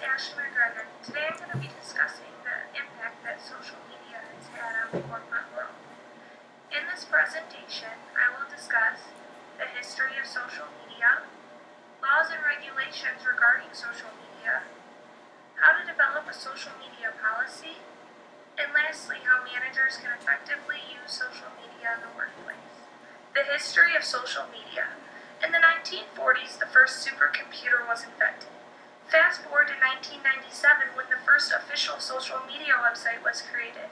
Ashley McGregor. Today I'm going to be discussing the impact that social media has had on the corporate world. In this presentation, I will discuss the history of social media, laws and regulations regarding social media, how to develop a social media policy, and lastly, how managers can effectively use social media in the workplace. The history of social media. In the 1940s, the first supercomputer was invented. Fast forward to 1997 when the first official social media website was created.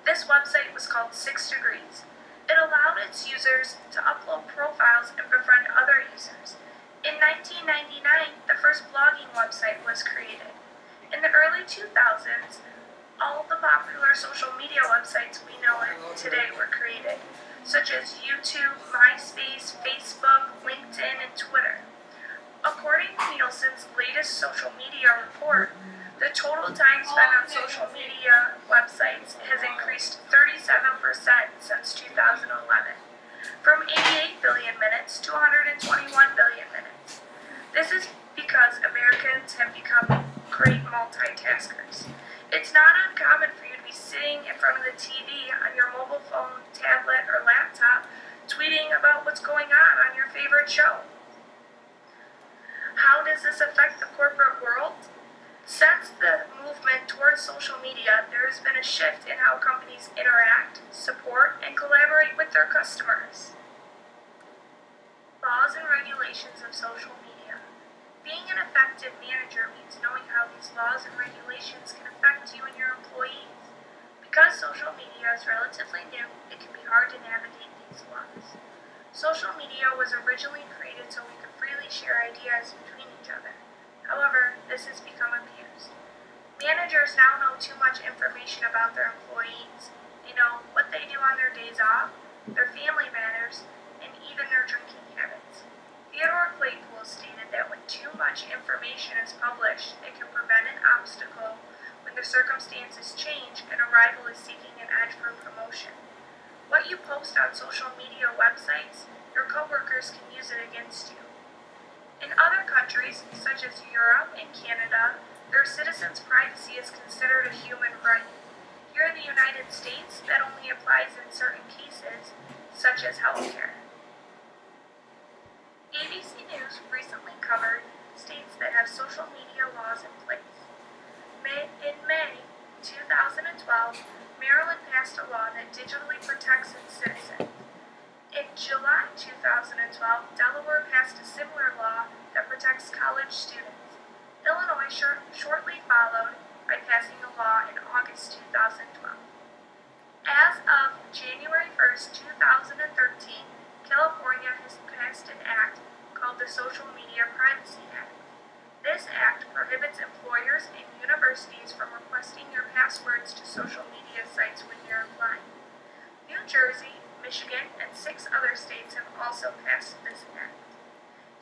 This website was called 6 Degrees. It allowed its users to upload profiles and befriend other users. In 1999, the first blogging website was created. In the early 2000s, all the popular social media websites we know today were created, such as YouTube, MySpace, Facebook, LinkedIn, and Twitter. According to Nielsen's latest social media report, the total time spent on social media websites has increased 37% since 2011, from 88 billion minutes to 121 billion minutes. This is because Americans have become great multitaskers. It's not uncommon for you to be sitting in front of the TV on your mobile phone, tablet, or laptop, tweeting about what's going on your favorite show. How does this affect the corporate world? Since the movement towards social media, there has been a shift in how companies interact, support, and collaborate with their customers. Laws and regulations of social media. Being an effective manager means knowing how these laws and regulations can affect you and your employees. Because social media is relatively new, it can be hard to navigate these laws. Social media was originally created so we could freely share ideas between each other. However, this has become abused. Managers now know too much information about their employees. They know what they do on their days off, their family matters, and even their drinking habits. Theodore Claypool stated that when too much information is published, it can prevent an obstacle when the circumstances change and a rival is seeking an edge for promotion. What you post on social media websites, your coworkers can use it against you. In other countries, such as Europe and Canada, their citizens' privacy is considered a human right. Here in the United States, that only applies in certain cases, such as healthcare. ABC News recently covered states that have social media laws in place. In May 2012, Maryland passed a law that digitally protects its citizens. In July 2012, Delaware passed a similar law that protects college students. Illinois shortly followed by passing a law in August 2012. As of January 1st, 2013, California has passed an act called the Social Media Privacy Act. This act prohibits employers and universities from requesting your passwords to social media sites when you're applying. New Jersey, Michigan, and 6 other states have also passed this act.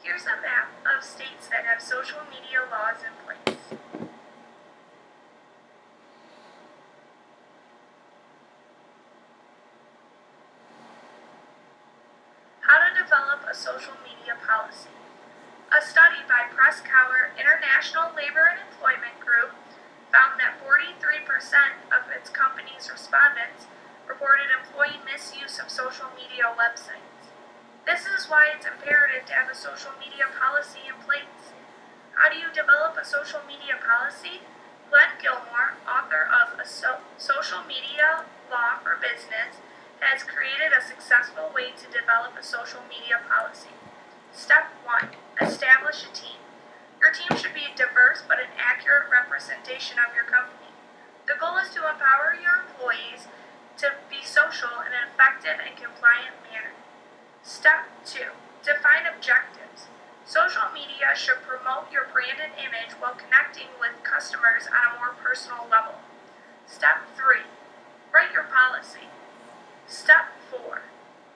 Here's a map of states that have social media laws in place. How to develop a social media policy. A study by Press-Cower International Labor and Employment Group found that 43% of its company's respondents reported employee misuse of social media websites. This is why it's imperative to have a social media policy in place. How do you develop a social media policy? Glenn Gilmore, author of A Social Media Law for Business, has created a successful way to develop a social media policy. Step 1. Establish a team. Your team should be diverse but an accurate representation of your company. The goal is to empower your employees to be social in an effective and compliant manner. Step 2. Define objectives. Social media should promote your brand and image while connecting with customers on a more personal level. Step 3. Write your policy. Step 4.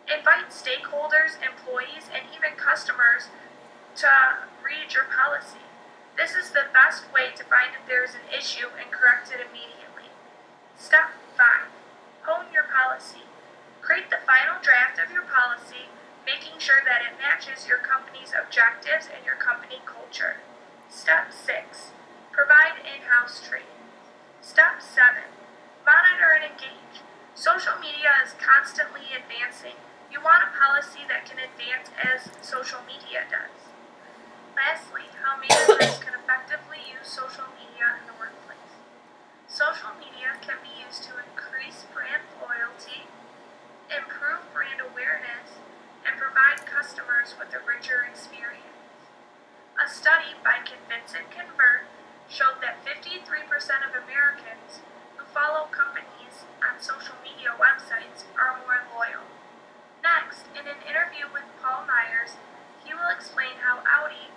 Invite stakeholders, employees, and even customers to read your policy. This is the best way to find if there is an issue and correct it immediately. Step 5. Hone your policy. Create the final draft of your policy, making sure that it matches your company's objectives and your company culture. Step 6. Provide in-house training. Step 7. Monitor and engage. Social media is constantly advancing. You want a policy that can advance as social media does. Lastly, how managers can effectively use social media in the workplace. Social media can be used to increase brand loyalty, improve brand awareness, and provide customers with a richer experience. A study by Convince and Convert showed that 53% of Americans who follow companies on social media websites are more loyal. Next, in an interview with Paul Myers, he will explain how Audi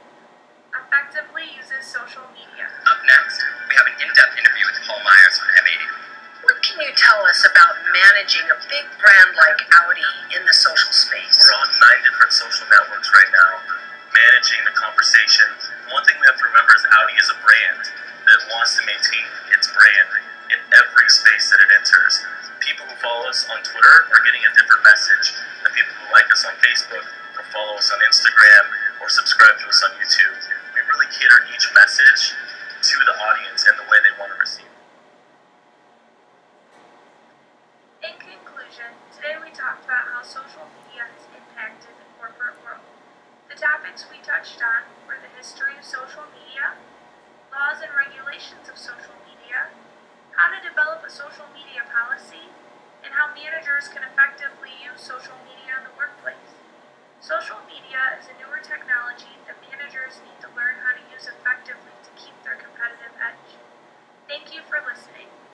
effectively uses social media. Up next, we have an in-depth interview with Paul Myers from M80. What can you tell us about managing a big brand like Audi in the social space? We're on 9 different social networks right now, managing the conversation. One thing we have to remember is Audi is a brand that wants to maintain its brand in every space that it enters. People who follow us on Twitter are getting a different message than people who like us on Facebook or follow us on Instagram or subscribe to us on YouTube. We really cater each message to the audience and the way they want to receive it. In conclusion, today we talked about how social media has impacted the corporate world. The topics we touched on were the history of social media, laws and regulations of social media, how to develop a social media policy, and how managers can effectively use social media in the workplace. Social media is a newer technology that managers need to learn how to use effectively to keep their competitive edge. Thank you for listening.